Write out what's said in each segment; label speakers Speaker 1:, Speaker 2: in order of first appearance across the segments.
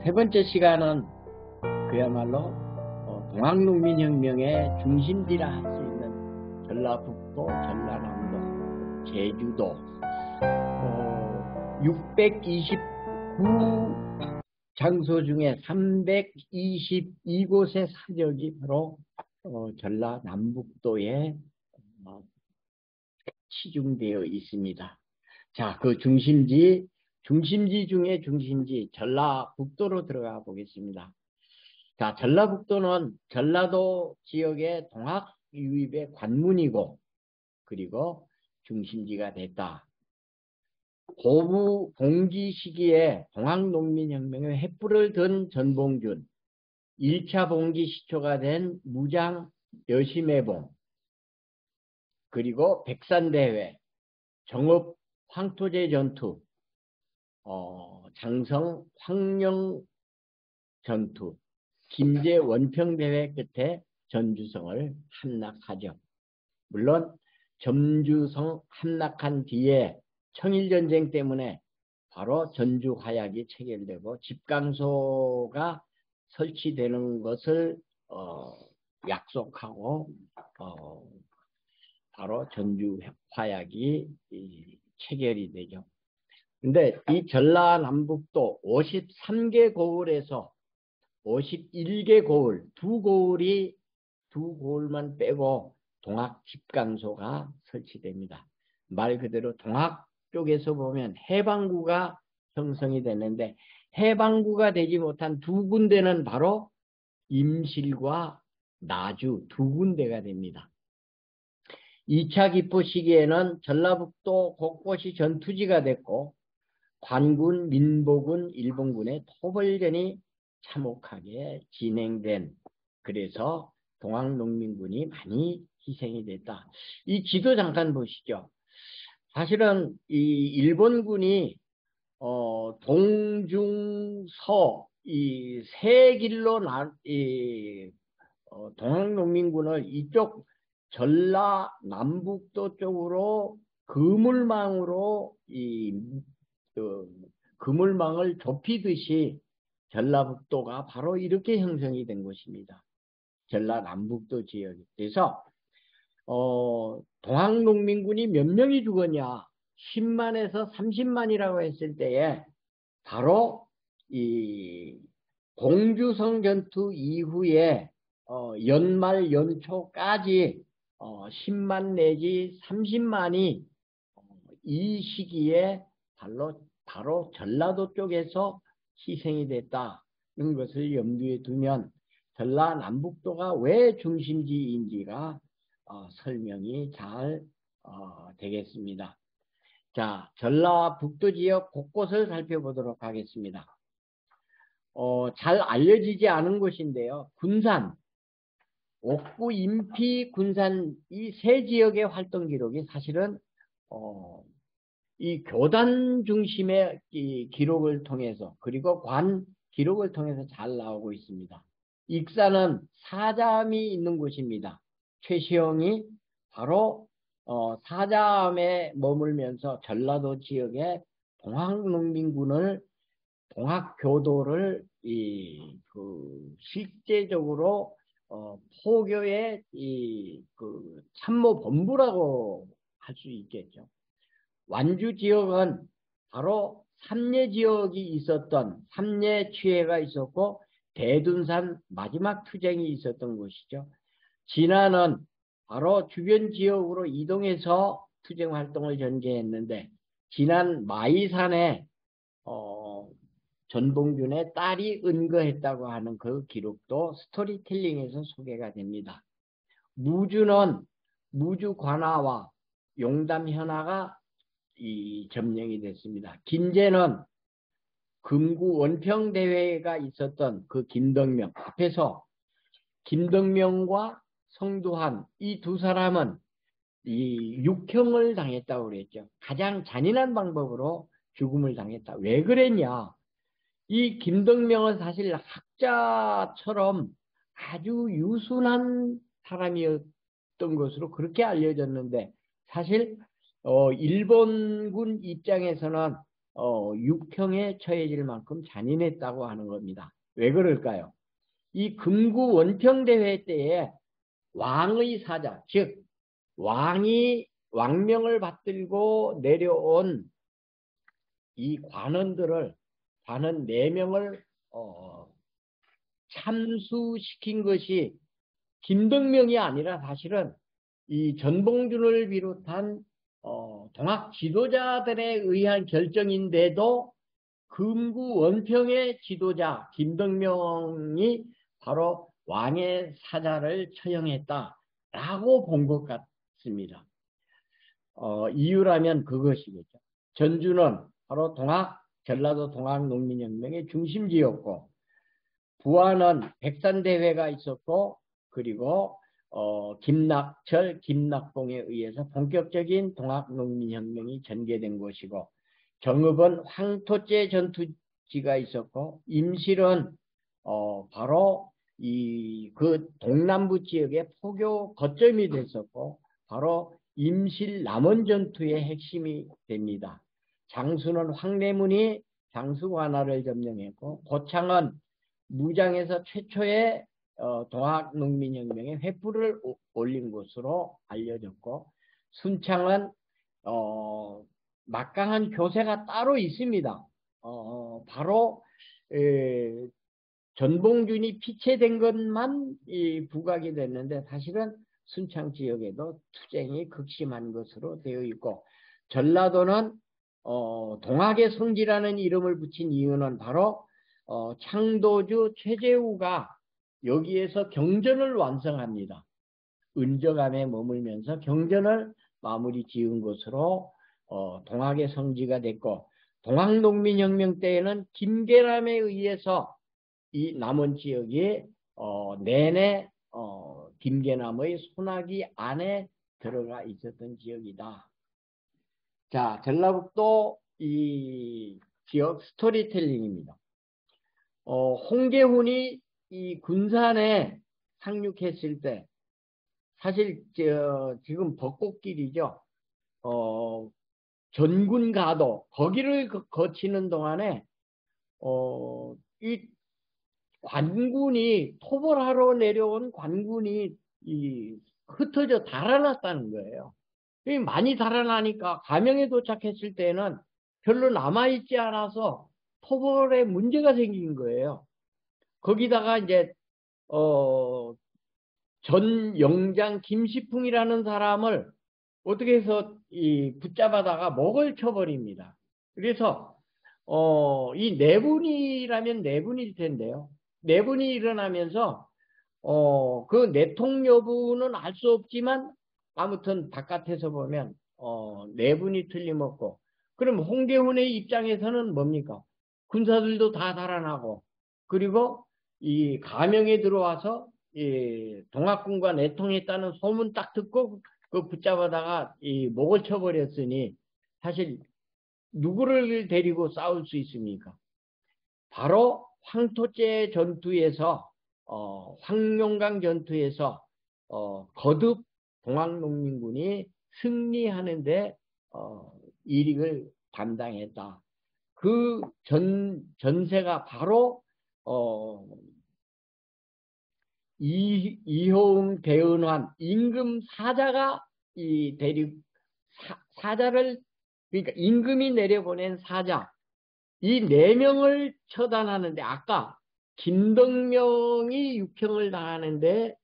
Speaker 1: 세 번째 시간은 그야말로 동학농민혁명의 중심지라 할 수 있는 전라북도, 전라남도, 제주도 629 장소 중에 322곳의 사적이 바로 전라남북도에 치중되어 있습니다. 자, 그 중심지 중에 중심지 전라북도로 들어가 보겠습니다. 자, 전라북도는 전라도 지역의 동학 유입의 관문이고 그리고 중심지가 됐다. 고부 봉기 시기에 동학농민혁명의 횃불을 든 전봉준, 1차 봉기 시초가 된 무장 여심해봉, 그리고 백산대회, 정읍 황토제 전투, 장성 황령 전투, 김제 원평대회 끝에 전주성을 함락하죠. 물론 전주성 함락한 뒤에 청일전쟁 때문에 바로 전주 화약이 체결되고 집강소가 설치되는 것을 약속하고 바로 전주 화약이 체결이 되죠. 근데 이 전라남북도 53개 고을에서 51개 고을, 두 고을만 빼고 동학 집강소가 설치됩니다. 말 그대로 동학 쪽에서 보면 해방구가 형성이 되는데 해방구가 되지 못한 두 군데는 바로 임실과 나주 두 군데가 됩니다. 2차 기포 시기에는 전라북도 곳곳이 전투지가 됐고 관군, 민보군, 일본군의 토벌전이 참혹하게 진행된, 그래서 동학농민군이 많이 희생이 됐다. 이 지도 잠깐 보시죠. 사실은 이 일본군이 동중서 이 세 길로 동학농민군을 이쪽 전라남북도 쪽으로 그물망으로 그물망을 좁히듯이 전라북도가 바로 이렇게 형성이 된 곳입니다. 전라남북도 지역이. 그래서 동학농민군이 몇 명이 죽었냐? 10만에서 30만이라고 했을 때에 바로 이 공주성 전투 이후에 연말 연초까지 10만 내지 30만이 이 시기에 바로 전라도 쪽에서 희생이 됐다는 것을 염두에 두면 전라남북도가 왜 중심지인지가 설명이 잘 되겠습니다. 자, 전라북도 지역 곳곳을 살펴보도록 하겠습니다. 잘 알려지지 않은 곳인데요. 군산, 옥구, 인피, 군산 이 세 지역의 활동 기록이 사실은 이 교단 중심의 이 기록을 통해서 그리고 관 기록을 통해서 잘 나오고 있습니다. 익산은 사자함이 있는 곳입니다. 최시영이 바로 사자함에 머물면서 전라도 지역의 동학농민군을 동학교도를 실제적으로 포교의 참모본부라고 할 수 있겠죠. 완주 지역은 바로 삼례 지역이 있었던 삼례 취해가 있었고 대둔산 마지막 투쟁이 있었던 곳이죠. 진안은 바로 주변 지역으로 이동해서 투쟁 활동을 전개했는데 진안 마이산에 전봉준의 딸이 은거했다고 하는 그 기록도 스토리텔링에서 소개가 됩니다. 무주는 무주 관아와 용담 현아가 점령이 됐습니다. 긴제는 금구 원평대회가 있었던 그 김덕명 앞에서 김덕명과 성두한 이 두 사람은 육형을 당했다고 그랬죠. 가장 잔인한 방법으로 죽음을 당했다. 왜 그랬냐? 이 김덕명은 사실 학자처럼 아주 유순한 사람이었던 것으로 그렇게 알려졌는데 사실 일본군 입장에서는 육형에 처해질 만큼 잔인했다고 하는 겁니다. 왜 그럴까요? 이 금구 원평대회 때에 왕의 사자, 즉 왕이 왕명을 받들고 내려온 이 관원 4명을 참수시킨 것이 김덕명이 아니라 사실은 이 전봉준을 비롯한 동학 지도자들에 의한 결정인데도 금구 원평의 지도자 김덕명이 바로 왕의 사자를 처형했다라고 본 것 같습니다. 이유라면 그것이겠죠. 전주는 바로 전라도 동학농민혁명의 중심지였고, 부안은 백산대회가 있었고, 그리고 김낙철, 김낙봉에 의해서 본격적인 동학농민혁명이 전개된 곳이고, 정읍은 황토제 전투지가 있었고, 임실은 바로 그 동남부 지역의 포교 거점이 됐었고, 바로 임실 남원 전투의 핵심이 됩니다. 장수는 황래문이 장수 관할을 점령했고, 고창은 무장에서 최초의 동학농민혁명의 횃불을 올린 곳으로 알려졌고, 순창은 막강한 교세가 따로 있습니다. 바로 전봉준이 피체된 것만 부각이 됐는데, 사실은 순창 지역에도 투쟁이 극심한 것으로 되어 있고, 전라도는 동학의 성지라는 이름을 붙인 이유는 바로 창도주 최재우가 여기에서 경전을 완성합니다. 은저감에 머물면서 경전을 마무리 지은 것으로 동학의 성지가 됐고, 동학농민혁명 때에는 김계남에 의해서 이 남원 지역이 내내 김계남의 손아귀 안에 들어가 있었던 지역이다. 자, 전라북도 이 지역 스토리텔링입니다. 홍계훈이 이 군산에 상륙했을 때, 사실 지금 벚꽃길이죠. 전군가도 거기를 거치는 동안에 이 관군이 토벌하러 내려온 관군이 흩어져 달아났다는 거예요. 많이 달아나니까 가명에 도착했을 때는 별로 남아있지 않아서 토벌에 문제가 생긴 거예요. 거기다가 이제 전 영장 김시풍이라는 사람을 어떻게 해서 붙잡아다가 목을 쳐버립니다. 그래서 이 내분이라면 내분일 텐데요. 내분이 일어나면서 그 내통 여부는 알 수 없지만 아무튼 바깥에서 보면 내분이 틀림없고, 그럼 홍계훈의 입장에서는 뭡니까? 군사들도 다 달아나고, 그리고 이 가명에 들어와서 동학군과 내통했다는 소문 딱 듣고 그 붙잡아다가 목을 쳐버렸으니 사실 누구를 데리고 싸울 수 있습니까? 바로 황토제 전투에서 황룡강 전투에서 거듭 동학농민군이 승리하는데 일익을 담당했다. 그 전세가 바로 이효응, 대은환, 임금 사자가 사자를, 그러니까 임금이 내려보낸 사자, 이 4명을 처단하는데, 아까 김덕명이 육형을 당하는데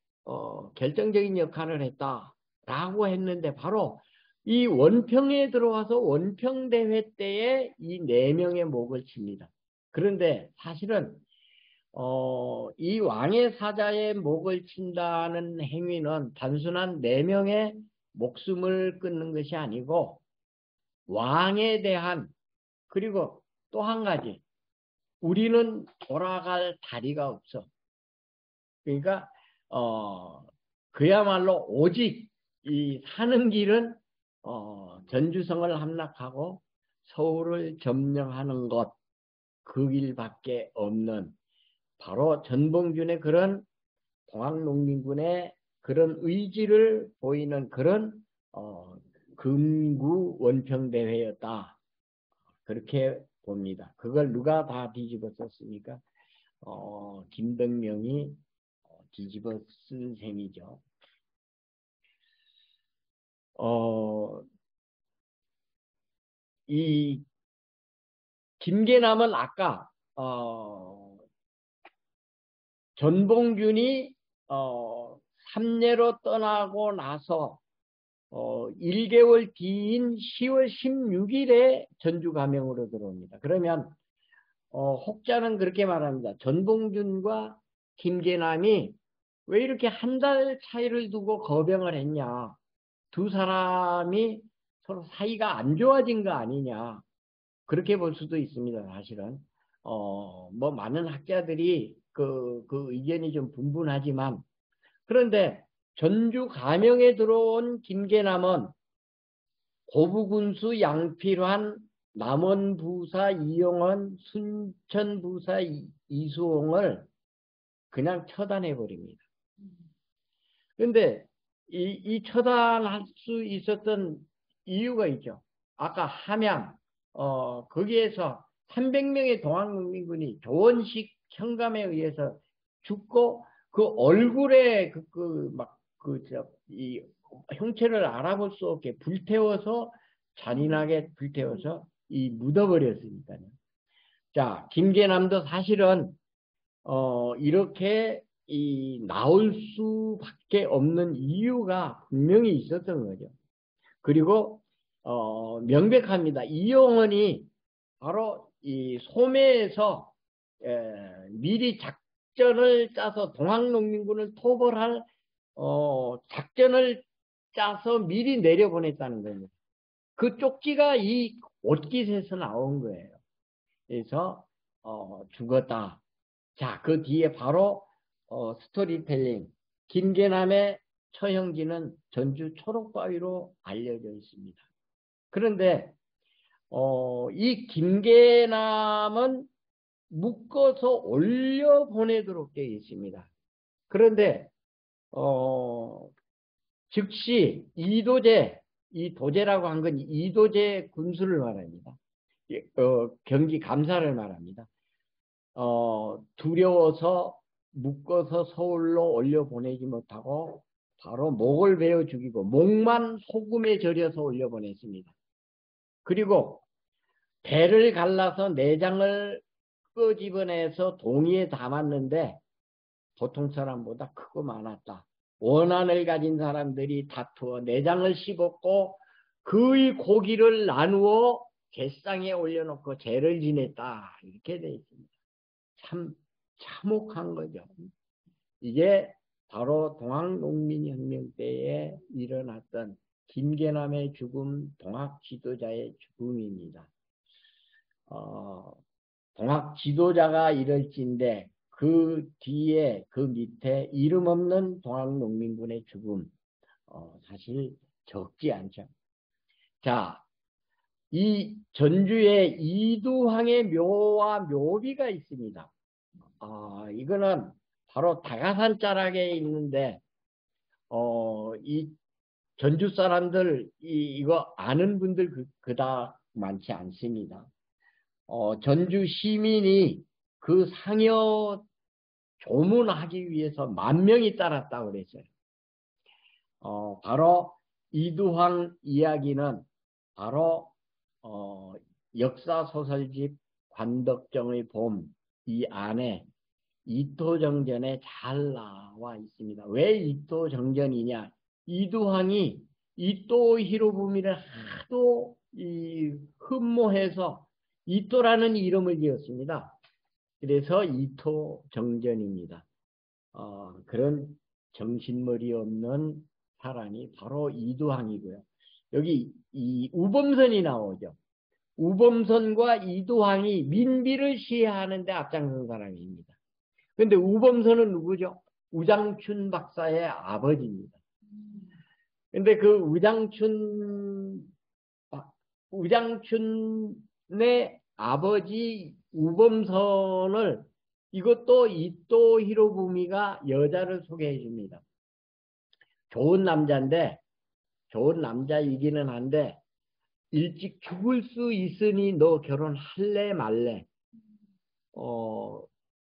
Speaker 1: 결정적인 역할을 했다라고 했는데, 바로 이 원평에 들어와서 원평대회 때에 이 4명의 목을 칩니다. 그런데 사실은 이 왕의 사자의 목을 친다는 행위는 단순한 4명의 목숨을 끊는 것이 아니고, 왕에 대한, 그리고 또 한 가지, 우리는 돌아갈 다리가 없어. 그러니까 그야말로 오직 이 사는 길은 전주성을 함락하고 서울을 점령하는 것, 그 길밖에 없는, 바로 전봉준의 그런 동학농민군의 그런 의지를 보이는 그런 금구 원평대회였다. 그렇게 봅니다. 그걸 누가 다 뒤집어 썼습니까? 김덕명이 뒤집어 쓴 셈이죠. 이 김계남은 아까 전봉준이 삼례로 떠나고 나서 1개월 뒤인 10월 16일에 전주 감영으로 들어옵니다. 그러면 혹자는 그렇게 말합니다. 전봉준과 김계남이 왜 이렇게 한 달 차이를 두고 거병을 했냐. 두 사람이 서로 사이가 안 좋아진 거 아니냐. 그렇게 볼 수도 있습니다. 사실은. 뭐 많은 학자들이 그 의견이 좀 분분하지만, 그런데 전주 감영에 들어온 김계남은 고부군수 양필환, 남원부사 이용원, 순천부사 이수홍을 그냥 처단해 버립니다. 그런데 이 처단할 수 있었던 이유가 있죠. 아까 함양 거기에서 300명의 동학농민군이 조원식 청감에 의해서 죽고 그 얼굴에 이 형체를 알아볼 수 없게 불태워서 잔인하게 불태워서 묻어버렸으니까요. 자, 김계남도 사실은 이렇게 나올 수밖에 없는 이유가 분명히 있었던 거죠. 그리고 명백합니다. 이용원이 바로 이 소매에서 미리 작전을 짜서 동학농민군을 토벌할 작전을 짜서 미리 내려보냈다는 겁니다. 그 쪽지가 이 옷깃에서 나온 거예요. 그래서 죽었다. 자, 그 뒤에 바로 스토리텔링 김계남의 처형지는 전주 초록바위로 알려져 있습니다. 그런데 이 김계남은 묶어서 올려 보내도록 되어 있습니다. 그런데 즉시 이도제, 이 도제라고 한 건 이도제 군수를 말합니다. 경기 감사를 말합니다. 두려워서 묶어서 서울로 올려 보내지 못하고 바로 목을 베어 죽이고 목만 소금에 절여서 올려 보냈습니다. 그리고 배를 갈라서 내장을 끄집어내서 동이에 담았는데 보통 사람보다 크고 많았다. 원한을 가진 사람들이 다투어 내장을 씹었고 그의 고기를 나누어 제상에 올려놓고 제를 지냈다. 이렇게 되어 있습니다. 참 참혹한 거죠. 이게 바로 동학농민혁명 때에 일어났던 김계남의 죽음, 동학 지도자의 죽음입니다. 동학 지도자가 이럴지인데 그 뒤에 그 밑에 이름 없는 동학농민군의 죽음 사실 적지 않죠. 자, 이 전주에 이두황의 묘와 묘비가 있습니다. 이거는 바로 다가산 자락에 있는데 이 전주 사람들 이거 아는 분들 그닥 많지 않습니다. 전주 시민이 그 상여 조문하기 위해서 10,000명이 따랐다고 그랬어요. 바로 이두황 이야기는 바로 역사 소설집 관덕정의 봄 이 안에 이토정전에 잘 나와 있습니다. 왜 이토정전이냐? 이두황이 이토 히로부미를 하도 흠모해서 이토라는 이름을 지었습니다. 그래서 이토정전입니다. 그런 정신머리 없는 사람이 바로 이두황이고요. 여기 이 우범선이 나오죠. 우범선과 이두황이 민비를 시해하는 데 앞장선 사람입니다. 그런데 우범선은 누구죠? 우장춘 박사의 아버지입니다. 그런데 그 우장춘의 아버지 우범선을 이것도 이토 히로부미가 여자를 소개해 줍니다. 좋은 남자인데, 좋은 남자이기는 한데, 일찍 죽을 수 있으니 너 결혼할래 말래.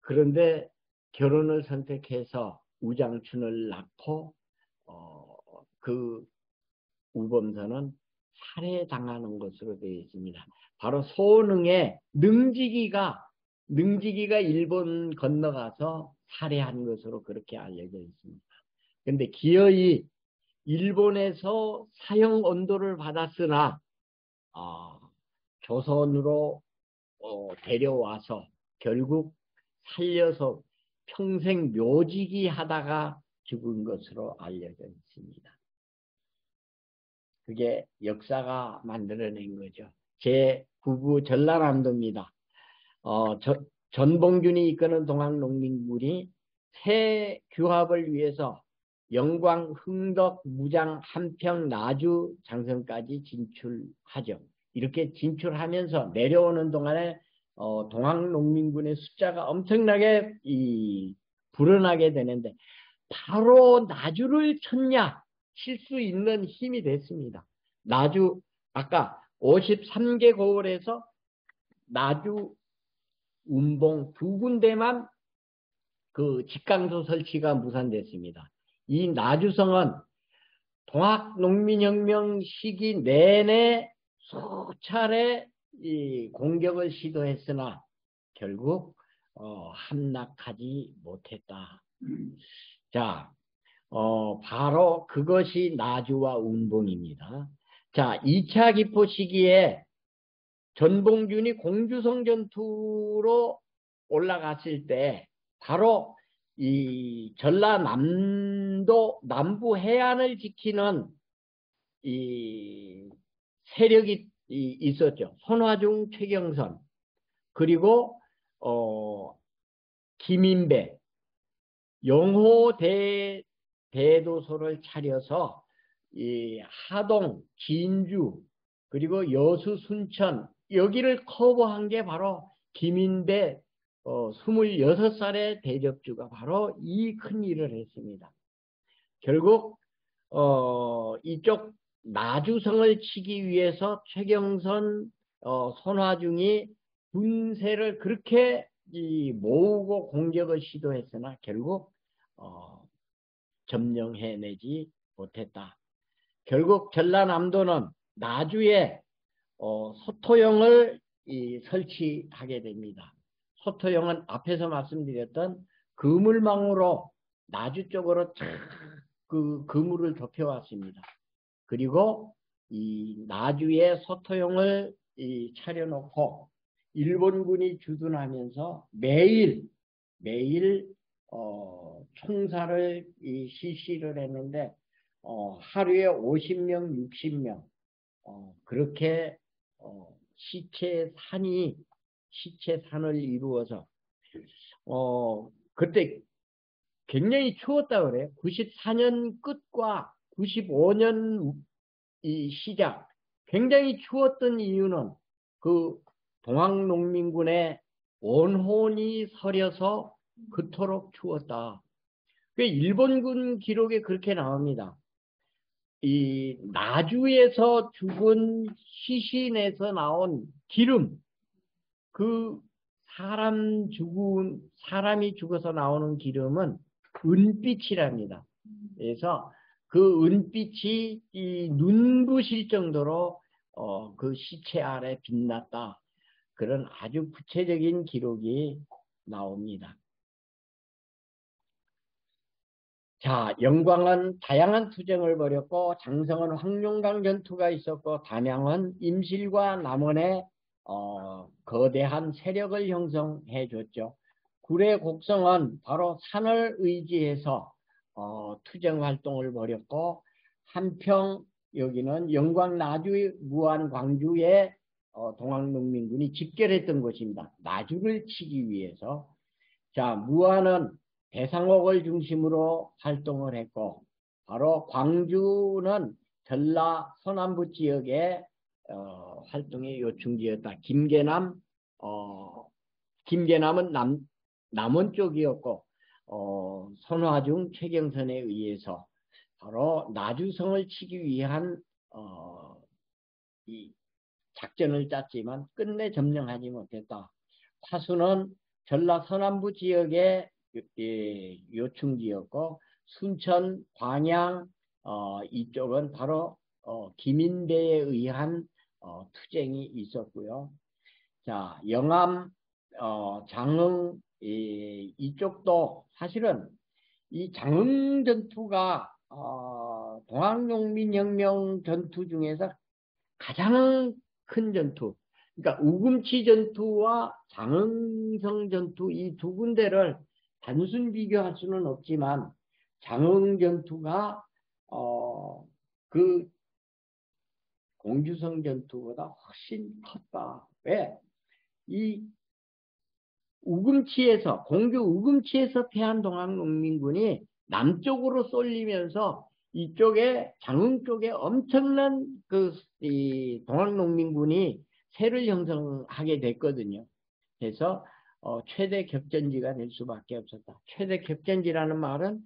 Speaker 1: 그런데 결혼을 선택해서 우장춘을 낳고 그 우범선은 살해당하는 것으로 되어 있습니다. 바로 소능의 능지기가 일본 건너가서 살해한 것으로 그렇게 알려져 있습니다. 그런데 기어이 일본에서 사형 언도를 받았으나 조선으로 데려와서 결국 살려서 평생 묘지기 하다가 죽은 것으로 알려져 있습니다. 그게 역사가 만들어낸 거죠. 제9부 전라남도입니다. 전봉준이 이끄는 동학농민군이 새 규합을 위해서 영광, 흥덕, 무장, 한평, 나주, 장성까지 진출하죠. 이렇게 진출하면서 내려오는 동안에 동학농민군의 숫자가 엄청나게 불어나게 되는데 바로 나주를 칠 수 있는 힘이 됐습니다. 나주 아까 53개 고을에서 나주, 운봉 두 군데만 그 직강소 설치가 무산됐습니다. 이 나주성은 동학농민혁명 시기 내내 수차례 이 공격을 시도했으나 결국 함락하지 못했다. 자, 바로 그것이 나주와 운봉입니다. 자, 2차 기포 시기에 전봉준이 공주성 전투로 올라갔을 때 바로 이 전라남도 남부 해안을 지키는 이 세력이 있었죠. 손화중, 최경선 그리고 김인배, 영호 대도소를 차려서 이 하동, 진주 그리고 여수, 순천 여기를 커버한 게 바로 김인배 26살의 대접주가 바로 이 큰 일을 했습니다. 결국 이쪽 나주성을 치기 위해서 최경선, 손화중이 군세를 그렇게 모으고 공격을 시도했으나 결국 점령해내지 못했다. 결국 전라남도는 나주에 소토영을 설치하게 됩니다. 소토영은 앞에서 말씀드렸던 그물망으로 나주 쪽으로 그 그물을 좁혀왔습니다. 그리고 이 나주에 소토영을 차려놓고 일본군이 주둔하면서 매일 총사를 실시를 했는데 하루에 50명, 60명 그렇게 시체산을 이루어서 그때 굉장히 추웠다 그래요. 94년 끝과 95년 이 시작 굉장히 추웠던 이유는 그 동학농민군의 원혼이 서려서 그토록 추웠다. 일본군 기록에 그렇게 나옵니다. 이 나주에서 죽은 시신에서 나온 기름, 그 사람이 죽어서 나오는 기름은 은빛이랍니다. 그래서 그 은빛이 이 눈부실 정도로 그 시체 아래 빛났다. 그런 아주 구체적인 기록이 나옵니다. 자, 영광은 다양한 투쟁을 벌였고 장성은 황룡강 전투가 있었고 담양은 임실과 남원의 거대한 세력을 형성해 줬죠. 구례 곡성은 바로 산을 의지해서 투쟁 활동을 벌였고 한평 여기는 영광 나주 무안 광주에 동학농민군이 집결했던 곳입니다. 나주를 치기 위해서. 자, 무안은 대상옥을 중심으로 활동을 했고 바로 광주는 전라 서남부 지역의 활동의 요충지였다. 김계남은 남원 쪽이었고 손화중, 최경선에 의해서 바로 나주성을 치기 위한 이 작전을 짰지만 끝내 점령하지 못했다. 화수는 전라 서남부 지역의 요충지였고 순천, 광양 이쪽은 바로 김인배에 의한 투쟁이 있었고요. 자, 영암, 장흥 이쪽도 사실은 이 장흥 전투가 동학농민혁명 전투 중에서 가장 큰 전투, 그러니까 우금치 전투와 장흥성 전투 이 두 군데를 단순 비교할 수는 없지만 장흥 전투가 그 공주성 전투보다 훨씬 컸다. 왜? 이 우금치에서 공주 우금치에서 패한 동학농민군이 남쪽으로 쏠리면서 이쪽에 장흥 쪽에 엄청난 이 동학농민군이 세를 형성하게 됐거든요. 그래서 최대 격전지가 될 수밖에 없었다. 최대 격전지라는 말은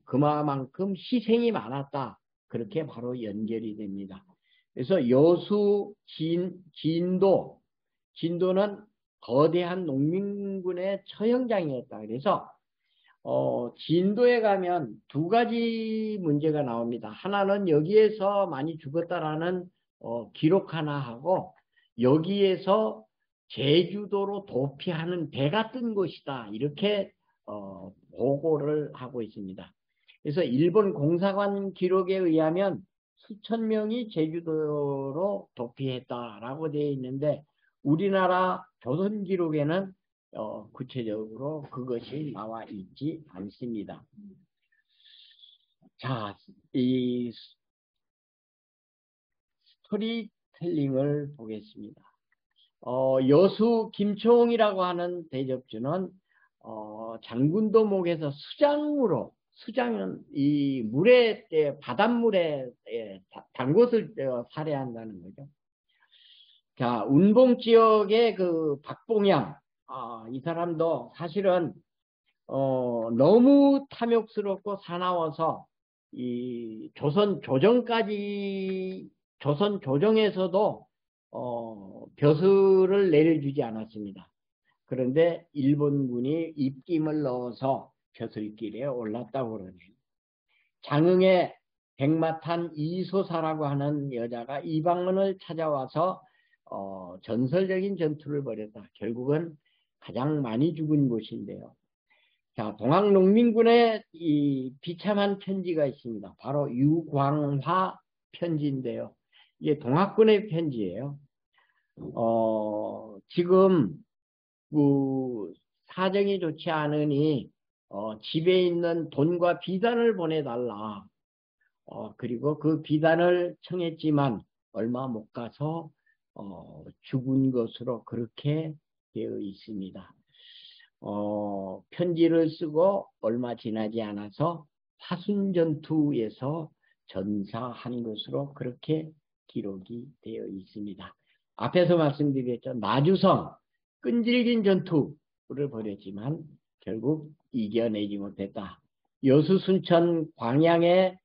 Speaker 1: 그만큼 희생이 많았다. 그렇게 바로 연결이 됩니다. 그래서 여수, 진도는 거대한 농민군의 처형장이었다. 그래서 진도에 가면 두 가지 문제가 나옵니다. 하나는 여기에서 많이 죽었다라는 기록 하나 하고 여기에서 제주도로 도피하는 배가 뜬 곳이다. 이렇게 보고를 하고 있습니다. 그래서 일본 공사관 기록에 의하면 수천 명이 제주도로 도피했다라고 되어 있는데 우리나라 조선 기록에는 구체적으로 그것이 나와 있지 않습니다. 자, 이 스토리텔링을 보겠습니다. 여수 김총이라고 하는 대접주는 장군도목에서 수장은 이 물에 바닷물에 담궜을 때 살해한다는 거죠. 자, 운봉 지역의 그 박봉양, 이 사람도 사실은 너무 탐욕스럽고 사나워서 이 조선 조정에서도 벼슬을 내려주지 않았습니다. 그런데 일본군이 입김을 넣어서 벼슬길에 올랐다고 그러네요. 장흥의 백마탄 이소사라고 하는 여자가 이방원을 찾아와서 전설적인 전투를 벌였다. 결국은 가장 많이 죽은 곳인데요. 자, 동학농민군의 이 비참한 편지가 있습니다. 바로 유광화 편지인데요. 이게 동학군의 편지예요. 지금 그 사정이 좋지 않으니 집에 있는 돈과 비단을 보내달라. 그리고 그 비단을 청했지만 얼마 못 가서 죽은 것으로 그렇게 되어 있습니다. 편지를 쓰고 얼마 지나지 않아서 화순전투에서 전사한 것으로 그렇게 기록이 되어 있습니다. 앞에서 말씀드렸죠. 나주성 끈질긴 전투를 벌였지만 결국 이겨내지 못했다. 여수, 순천, 광양의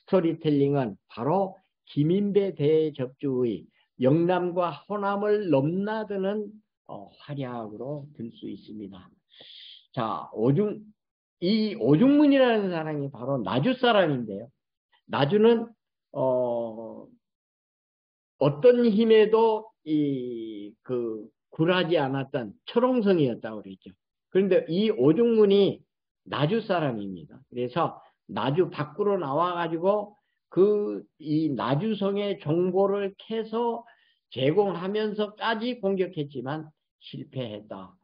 Speaker 1: 스토리텔링은 바로 김인배 대접주의 영남과 호남을 넘나드는 활약으로 들 수 있습니다. 자, 이 오중문이라는 사람이 바로 나주 사람인데요. 나주는 어떤 힘에도 굴하지 않았던 철옹성이었다고 그랬죠. 그런데 이 오중문이 나주 사람입니다. 그래서 나주 밖으로 나와가지고 이 나주성의 정보를 캐서 제공하면서까지 공격했지만 실패했다.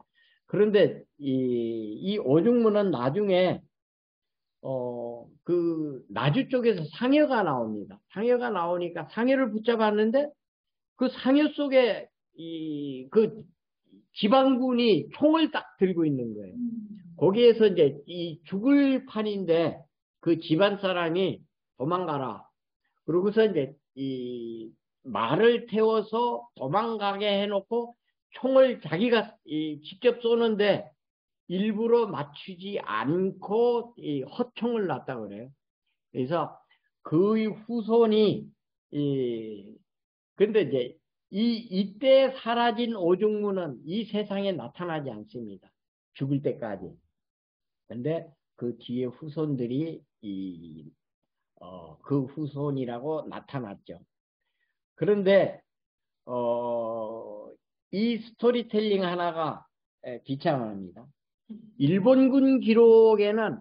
Speaker 1: 그런데 이 오중문은 나중에 그 나주 쪽에서 상여가 나옵니다. 상여가 나오니까 상여를 붙잡았는데 그 상여 속에 그 지방군이 총을 딱 들고 있는 거예요. 거기에서 이제 이 죽을 판인데 그 집안 사람이 도망가라. 그러고서 이제 이 말을 태워서 도망가게 해놓고 총을 자기가 직접 쏘는데 일부러 맞추지 않고 헛총을 놨다고 그래요. 그래서 그의 후손이 근데 이제 이때 사라진 오중무는 이 세상에 나타나지 않습니다. 죽을 때까지. 근데 그 뒤에 후손들이 그 후손이라고 나타났죠. 그런데 이 스토리텔링 하나가 비참합니다. 일본군 기록에는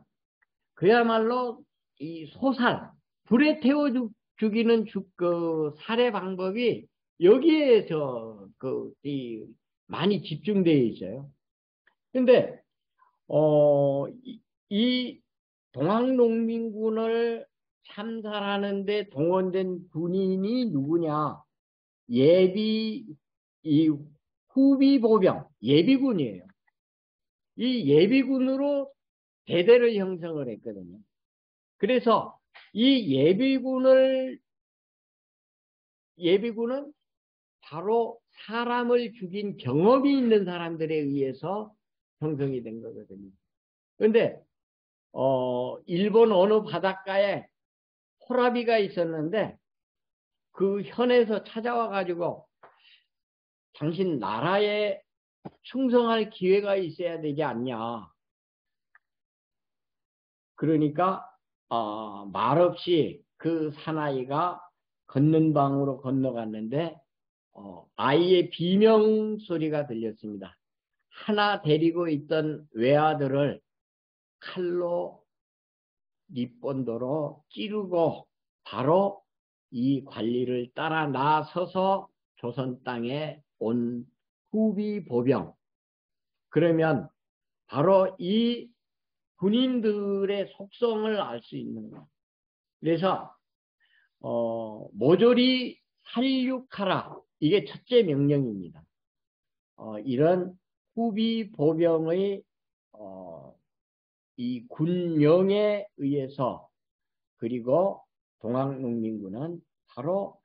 Speaker 1: 그야말로 이 소살, 불에 태워 죽이는 그 살해 방법이 여기에 많이 집중되어 있어요. 근데 이 동학농민군을 참살하는데 동원된 군인이 누구냐? 이 후비보병, 예비군이에요. 이 예비군으로 대대를 형성을 했거든요. 그래서 이 예비군은 바로 사람을 죽인 경험이 있는 사람들에 의해서 형성이 된 거거든요. 그런데 일본 어느 바닷가에 호라비가 있었는데 그 현에서 찾아와 가지고 당신 나라에 충성할 기회가 있어야 되지 않냐. 그러니까 말없이 그 사나이가 걷는 방으로 건너갔는데 아이의 비명 소리가 들렸습니다. 하나 데리고 있던 외아들을 칼로 밑본도로 찌르고 바로 이 관리를 따라 나서서 조선 땅에 온 후비 보병. 그러면 바로 이 군인들의 속성을 알 수 있는 거예요. 그래서 모조리 살육하라. 이게 첫째 명령입니다. 이런 후비 보병의 이 군령에 의해서 그리고 동학농민군은 바로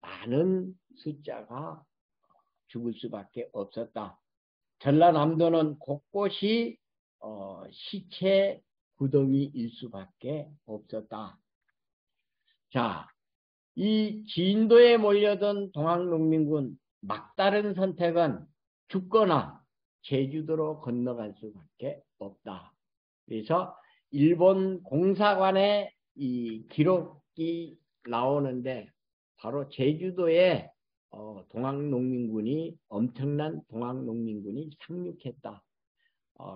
Speaker 1: 많은 숫자가 죽을 수밖에 없었다. 전라남도는 곳곳이 시체 구덩이일 수밖에 없었다. 자, 이 진도에 몰려든 동학농민군 막다른 선택은 죽거나 제주도로 건너갈 수밖에 없다. 그래서 일본 공사관에 이 기록이 나오는데 바로 제주도에 엄청난 동학농민군이 상륙했다.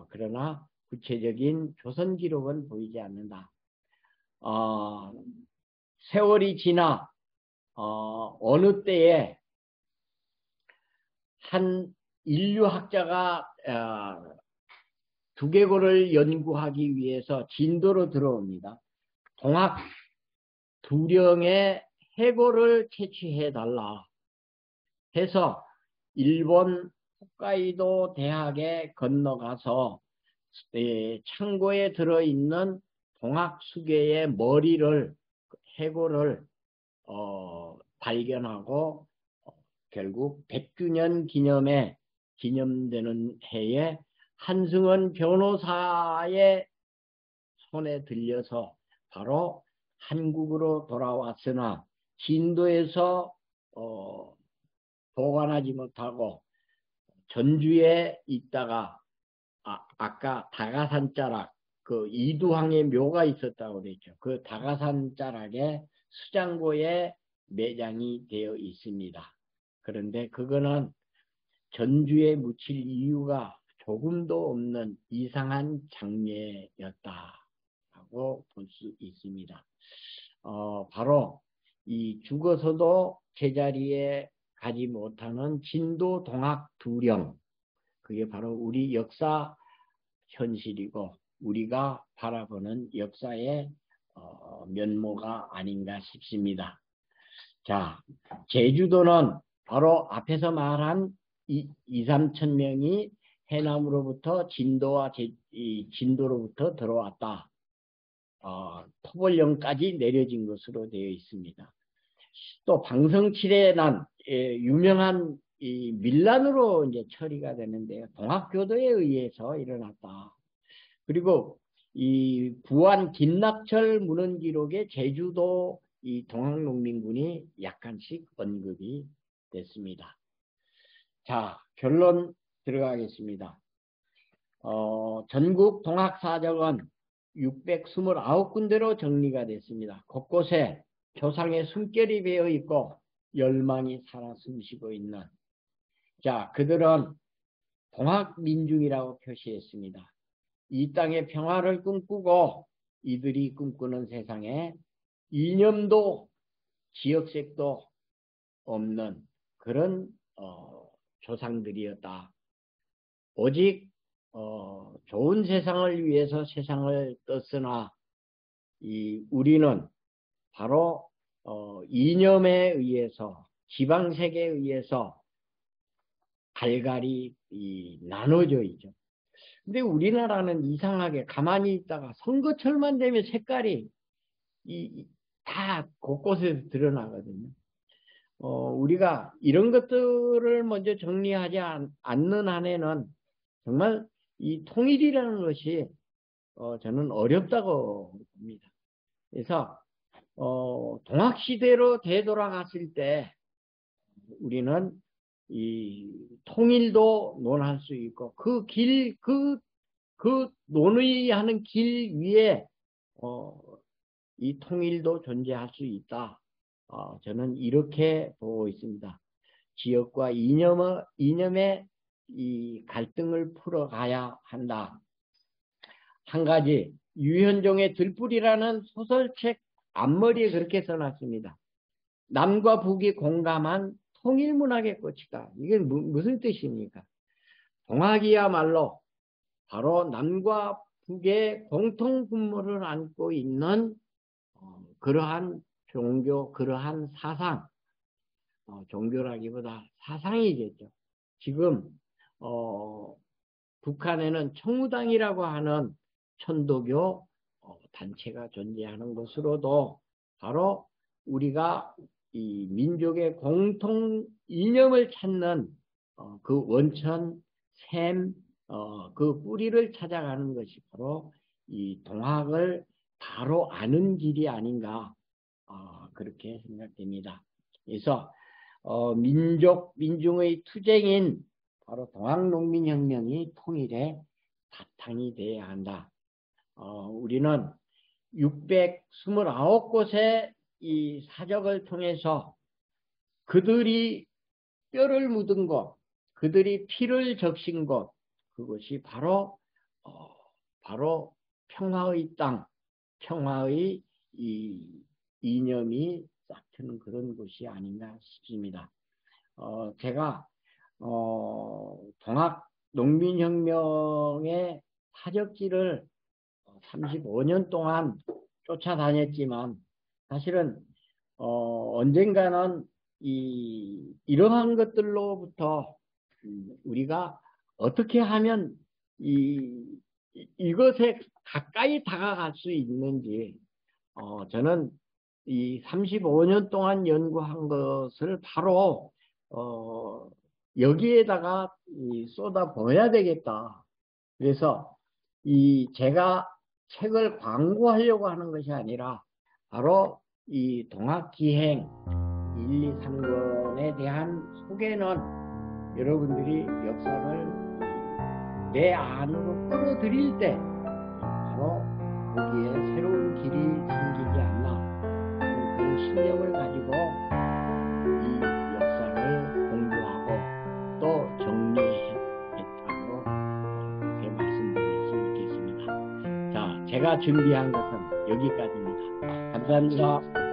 Speaker 1: 그러나 구체적인 조선 기록은 보이지 않는다. 세월이 지나 어느 때에 한 인류학자가 두개골을 연구하기 위해서 진도로 들어옵니다. 동학 두령의 해골을 채취해달라 해서 일본 홋카이도 대학에 건너가서 창고에 들어있는 동학수계의 해골을 발견하고 결국 100주년 기념되는 해에 한승원 변호사의 손에 들려서 바로 한국으로 돌아왔으나 진도에서 보관하지 못하고 전주에 있다가 아까 다가산자락 그 이두항의 묘가 있었다고 그랬죠. 그 다가산자락에 수장고에 매장이 되어 있습니다. 그런데 그거는 전주에 묻힐 이유가 조금도 없는 이상한 장례였다라고 볼 수 있습니다. 바로 이 죽어서도 제자리에 가지 못하는 진도 동학 두령, 그게 바로 우리 역사 현실이고 우리가 바라보는 역사의 면모가 아닌가 싶습니다. 자, 제주도는 바로 앞에서 말한 2~3천 명이 해남으로부터 진도로부터 들어왔다. 토벌령까지 내려진 것으로 되어 있습니다. 또 방성칠해난 유명한 이 밀란으로 이제 처리가 되는데요. 동학교도에 의해서 일어났다. 그리고 이 부안 김낙철 문헌 기록에 제주도 이 동학농민군이 약간씩 언급이 됐습니다. 자, 결론 들어가겠습니다. 전국 동학사적은 629군데로 정리가 됐습니다. 곳곳에 조상의 숨결이 배어 있고 열망이 살아 숨쉬고 있는, 자, 그들은 동학민중이라고 표시했습니다. 이 땅의 평화를 꿈꾸고 이들이 꿈꾸는 세상에 이념도 지역색도 없는 그런 조상들이었다. 오직 좋은 세상을 위해서 세상을 떴으나 우리는 바로 이념에 의해서, 지방색에 의해서 갈갈이 나눠져 있죠. 근데 우리나라는 이상하게 가만히 있다가 선거철만 되면 색깔이 다 곳곳에서 드러나거든요. 우리가 이런 것들을 먼저 정리하지 않는 한에는 정말 이 통일이라는 것이 저는 어렵다고 봅니다. 그래서 동학시대로 되돌아갔을 때 우리는 이 통일도 논할 수 있고 그 논의하는 길 위에 이 통일도 존재할 수 있다. 저는 이렇게 보고 있습니다. 지역과 이념의 이 갈등을 풀어가야 한다. 한 가지, 유현종의 들불이라는 소설책 앞머리에 그렇게 써놨습니다. 남과 북이 공감한 통일문학의 꽃이다. 이게 무슨 뜻입니까? 동학이야말로 바로 남과 북의 공통 분모를 안고 있는 그러한 종교, 그러한 사상, 종교라기보다 사상이겠죠. 지금 북한에는 청우당이라고 하는 천도교 단체가 존재하는 것으로도 바로 우리가 이 민족의 공통 이념을 찾는 그 원천, 샘, 그 뿌리를 찾아가는 것이 바로 이 동학을 바로 아는 길이 아닌가, 그렇게 생각됩니다. 그래서 민중의 투쟁인 바로 동학농민혁명이 통일의 바탕이 되어야 한다. 우리는 629곳의 이 사적을 통해서 그들이 뼈를 묻은 곳, 그들이 피를 적신 곳, 그것이 바로 평화의 땅, 평화의 이 이념이 싹트는 그런 곳이 아닌가 싶습니다. 제가 동학 농민혁명의 사적지를 35년 동안 쫓아다녔지만 사실은 언젠가는 이러한 것들로부터 우리가 어떻게 하면 이것에 가까이 다가갈 수 있는지, 저는 이 35년 동안 연구한 것을 바로 여기에다가 쏟아부어야 되겠다. 그래서 제가 책을 광고하려고 하는 것이 아니라 바로 이 동학기행 1, 2, 3권에 대한 소개는 여러분들이 역사를 내 안으로 끌어들일 때 바로 거기에 새로운 길이 생기지 않나, 그런 신념을 가지고 이 역사를 공부하고 또 정리했다고 그렇게 말씀드릴 수 있겠습니다. 자, 제가 준비한 것은 여기까지입니다. 감사합니다.